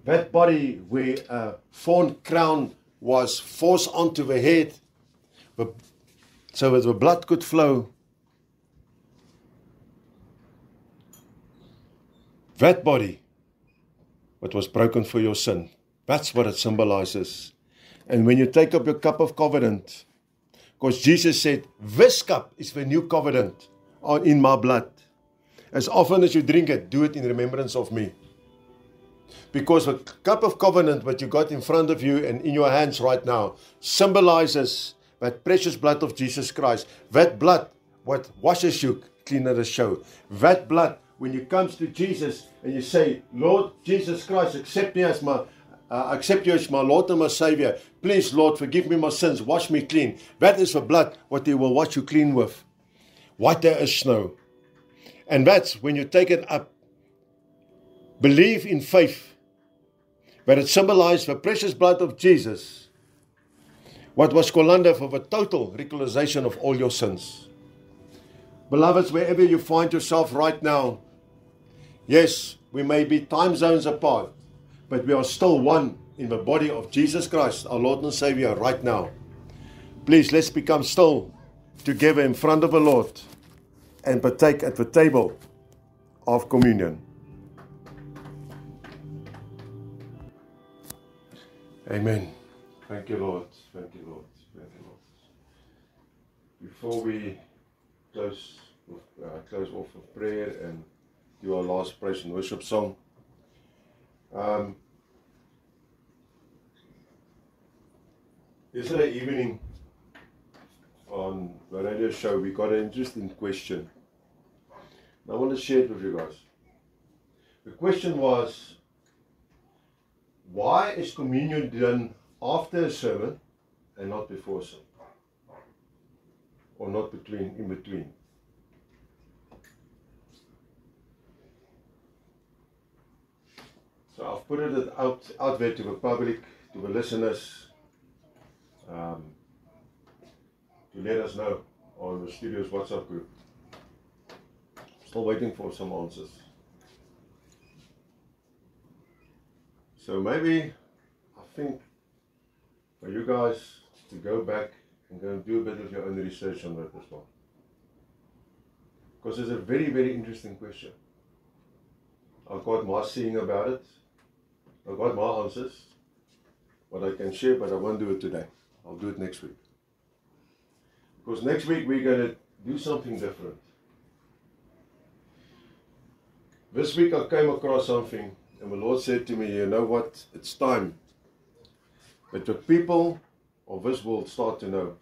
that body where a thorn crown was forced onto the head, so that the blood could flow. That body, what was broken for your sin. That's what it symbolizes. And when you take up your cup of covenant, because Jesus said, this cup is the new covenant in my blood. As often as you drink it, do it in remembrance of me. Because the cup of covenant that you got in front of you and in your hands right now symbolizes that precious blood of Jesus Christ. That blood, what washes you clean as a show. That blood, when you come to Jesus and you say, Lord Jesus Christ, accept you as my Lord and my Savior. Please, Lord, forgive me my sins. Wash me clean. That is the blood what He will wash you clean with. Whiter as snow. And that's when you take it up. Believe in faith. But it symbolized the precious blood of Jesus. What was called under for the total reconciliation of all your sins. Beloveds, wherever you find yourself right now, yes, we may be time zones apart, but we are still one in the body of Jesus Christ, our Lord and Savior, right now. Please, let's become still together in front of the Lord and partake at the table of communion. Amen. Thank you, Lord. Thank you, Lord. Thank you, Lord. Before we close off with prayer and do our last praise and worship song, yesterday evening on the radio show, we got an interesting question. I want to share it with you guys. The question was, why is communion done after a sermon and not before a sermon? Or not in between? So I've put it out there to the public, to the listeners, to let us know on the studio's WhatsApp group. Still waiting for some answers. So maybe, I think, for you guys to go back and go and do a bit of your own research on that as well. Because it's a very, very interesting question. I've got my seeing about it. I've got my answers. What I can share, but I won't do it today. I'll do it next week. Because next week we're going to do something different. This week I came across something, and the Lord said to me, you know what, it's time that the people of this world start to know.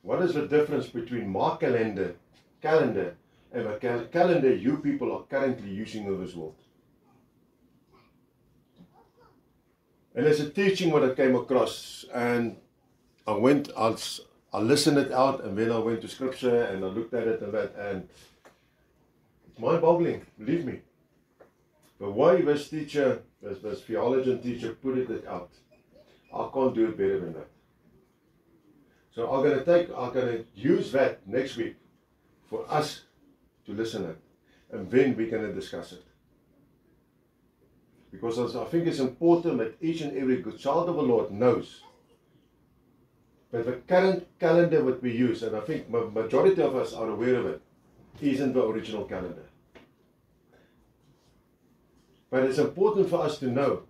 What is the difference between my calendar and the calendar you people are currently using in this world? And there's a teaching what I came across, and I listened it out, and then I went to scripture and I looked at it and that, and it's mind-boggling, believe me. The way this teacher, this theologian teacher put it out, I can't do it better than that. So I'm going to use that next week for us to listen to it, and then we're going to discuss it. Because I think it's important that each and every good child of the Lord knows that the current calendar that we use, and I think majority of us are aware of it, isn't the original calendar. But it's important for us to know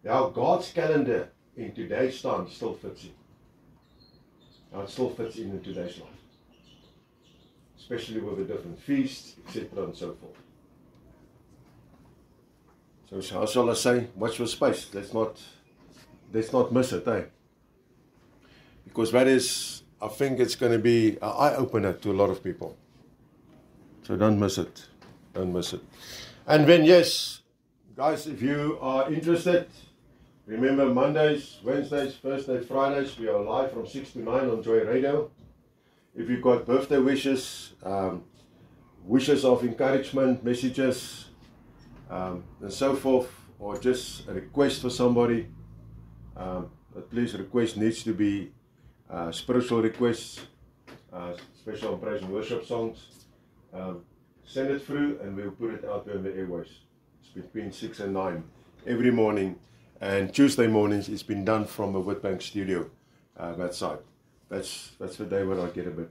how God's calendar in today's time still fits in. How it still fits in today's life. Especially with the different feasts, etc. and so forth. So how shall I say, watch your space. Let's not miss it, eh? Because that is, I think it's going to be an eye-opener to a lot of people. So don't miss it. Don't miss it. And then, yes, guys, if you are interested, remember Mondays, Wednesdays, Thursdays, Fridays, we are live from 6 to 9 on Joy Radio. If you've got birthday wishes, wishes of encouragement, messages, and so forth, or just a request for somebody, but please, request needs to be spiritual requests, special praise and worship songs. Send it through and we'll put it out there in the airways. It's between 6 and 9 every morning, and Tuesday mornings it's been done from a Witbank studio, that side. That's the day when I get a bit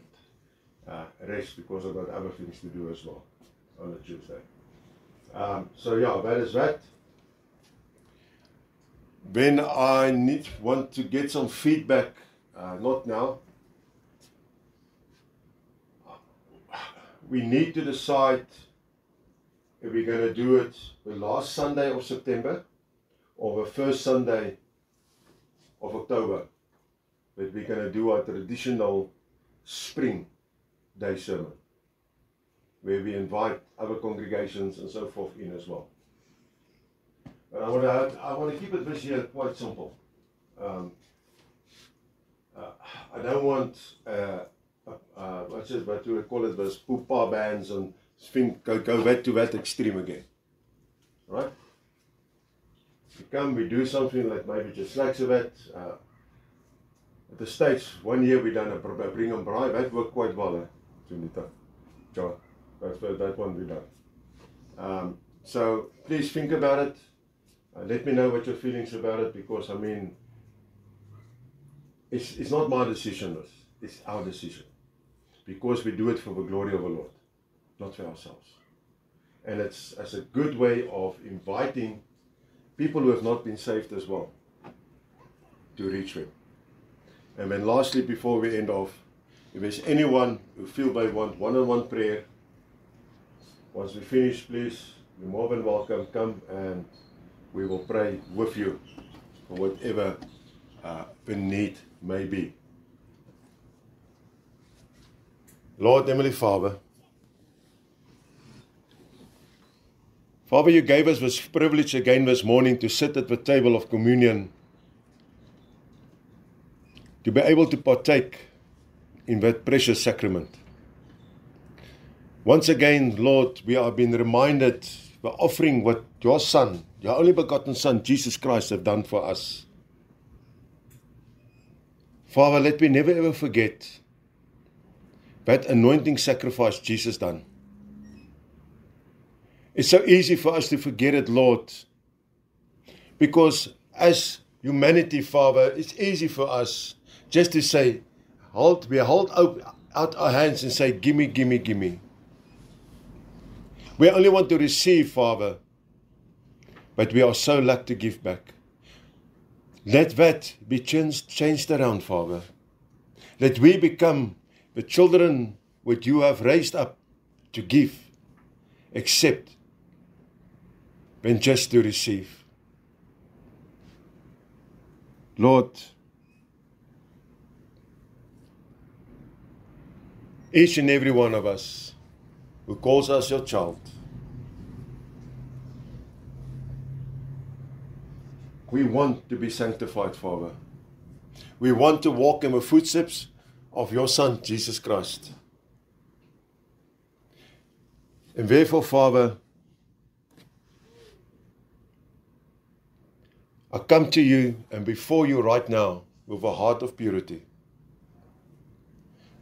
rest, because I've got other things to do as well on a Tuesday. So yeah, that is that. When I want to get some feedback, not now. We need to decide if we're going to do it the last Sunday of September or the first Sunday of October. But we're going to do our traditional spring day sermon, where we invite other congregations and so forth in as well. But I want to keep it this year quite simple. I don't want what do we call it, those poopa bands and go back to that extreme again. Right? We come, we do something like maybe just like that. At the States, 1 year we done a Brigham Braai, that worked quite well. That one we done. So please think about it. Let me know what your feelings about it, because I mean, it's not my decision, it's our decision. Because we do it for the glory of the Lord, not for ourselves. And it's as a good way of inviting people who have not been saved as well to reach them. And then lastly, before we end off, if there's anyone who feel they want one-on-one prayer, once we finish, please, you're more than welcome, come and we will pray with you for whatever the need may be. Lord, Heavenly Father, Father, you gave us this privilege again this morning to sit at the table of communion, to be able to partake in that precious sacrament. Once again, Lord, we are being reminded by offering what your Son, your only begotten Son, Jesus Christ, have done for us. Father, let me never ever forget that anointing sacrifice Jesus done. It's so easy for us to forget it, Lord, because as humanity, Father, it's easy for us just to say, we hold out our hands and say, gimme, gimme, gimme. We only want to receive, Father, but we are so lack to give back. Let that be changed around, Father. Let we become the children which you have raised up to give, accept, and just to receive. Lord, each and every one of us who calls us your child, we want to be sanctified, Father. We want to walk in the footsteps of your Son, Jesus Christ. And therefore, Father, I come to you and before you right now with a heart of purity.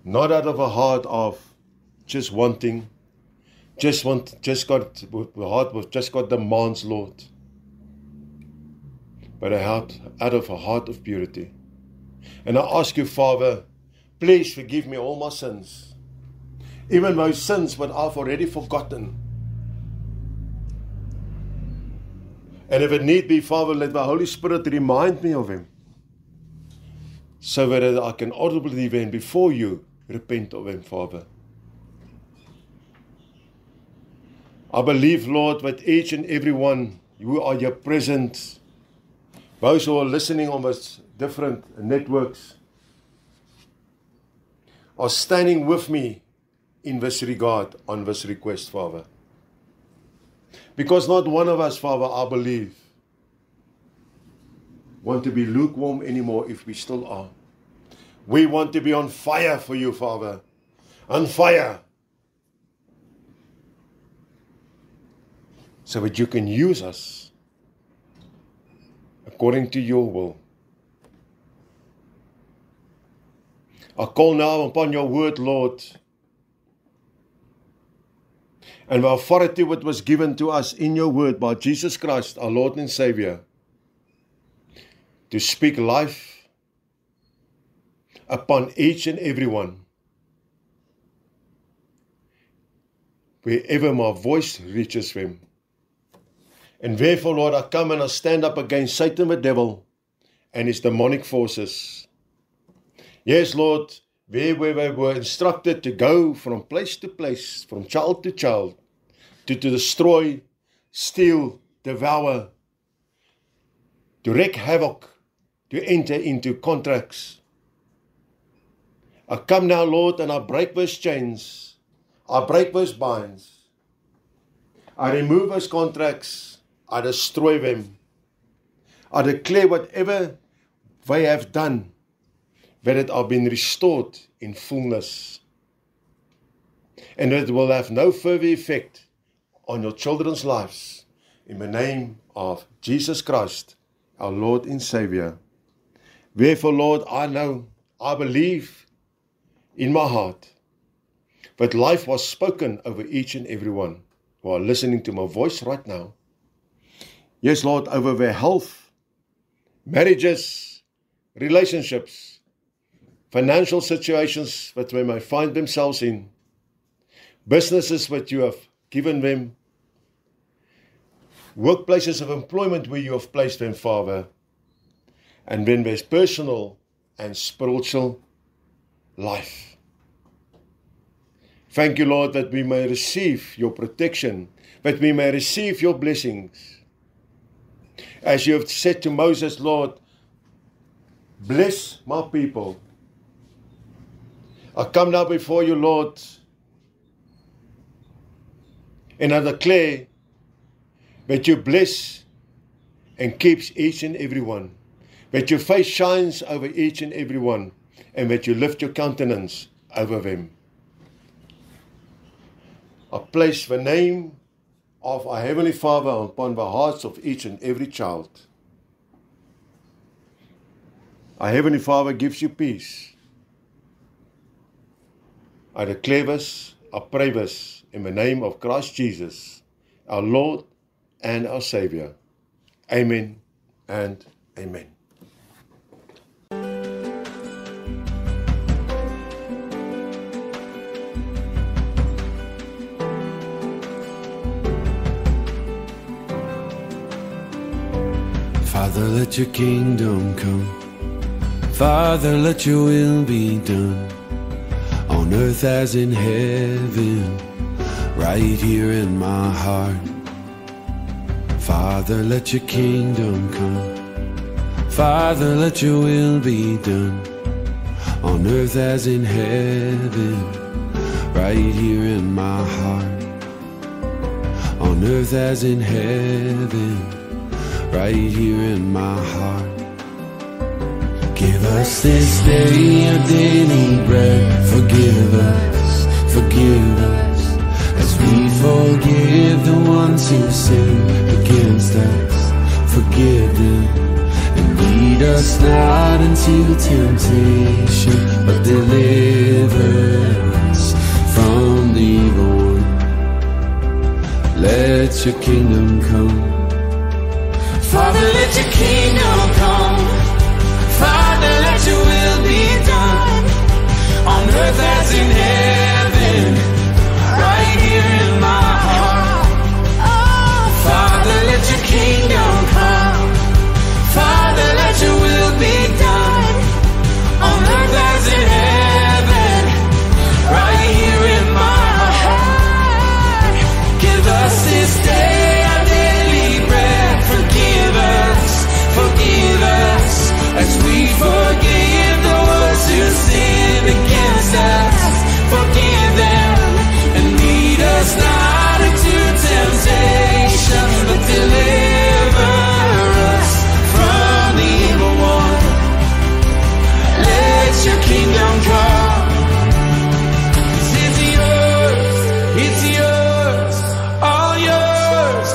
Not out of a heart of just wanting, the heart with just got demands, Lord. But out of a heart of purity. And I ask you, Father, please forgive me all my sins. Even those sins that I've already forgotten. And if it need be, Father, let the Holy Spirit remind me of him. So that I can audibly then before you repent of him, Father. I believe, Lord, that each and every one, you are here present. Those who are listening on these different networks are standing with me in this regard, on this request, Father. Because not one of us, Father, I believe, want to be lukewarm anymore if we still are. We want to be on fire for you, Father. On fire. so that you can use us according to your will. I call now upon your word, Lord, and the authority that was given to us in your word by Jesus Christ, our Lord and Savior, to speak life upon each and every one. Wherever my voice reaches them. And therefore, Lord, I come and I stand up against Satan the devil and his demonic forces. Yes, Lord, where they were instructed to go from place to place, from child to child, to destroy, steal, devour, to wreak havoc, to enter into contracts. I come now, Lord, and I break those chains. I break those binds. I remove those contracts. I destroy them. I declare whatever they have done, that it have been restored in fullness. And that it will have no further effect on your children's lives. In the name of Jesus Christ, our Lord and Savior. Therefore, Lord, I believe in my heart that life was spoken over each and every one who are listening to my voice right now. Yes, Lord, over their health, marriages, relationships, financial situations that they may find themselves in, businesses that you have given them, workplaces of employment where you have placed them, Father, and then there's personal and spiritual life. Thank you, Lord, that we may receive your protection, that we may receive your blessings. As you have said to Moses, Lord, bless my people. I come now before you, Lord, and I declare that you bless and keeps each and every one, that your face shines over each and every one, and that you lift your countenance over them. I place the name of our Heavenly Father upon the hearts of each and every child. Our Heavenly Father gives you peace. I declare this, I pray this, in the name of Christ Jesus, our Lord and our Savior. Amen and amen. Father, let your kingdom come. Father, let your will be done, on earth as in heaven, right here in my heart. Father, let your kingdom come. Father, let your will be done, on earth as in heaven, right here in my heart. On earth as in heaven, right here in my heart. Give us this day our daily bread. Forgive us, as we forgive the ones who sin against us. Forgive them, and lead us not into temptation, but deliver us from the evil one. Let your kingdom come. Father, let your kingdom come. Father, let your will be done, on earth as in heaven, right here in my heart. Father, let your kingdom come. Father, let your will be done, on earth as in heaven, right here in my heart. Give us this day our daily bread. Forgive us, as we forgive the ones who sin against us. Forgive them, and lead us not into temptation, but deliver us from the evil one. Let your kingdom come. It's yours, all yours,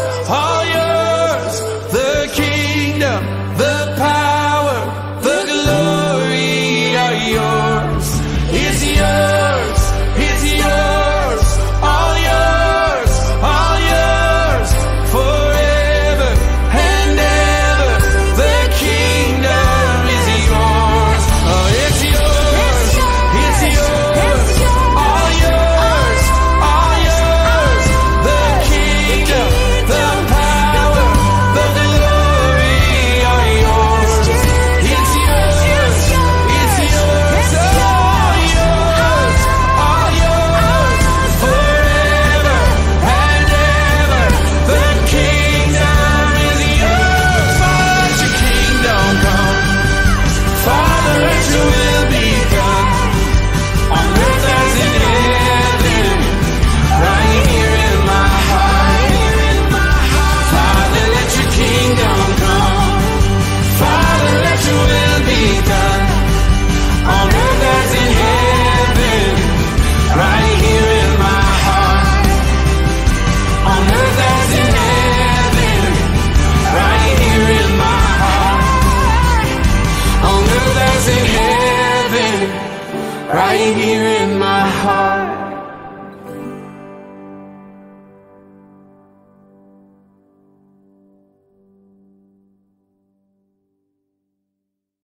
right here in my heart.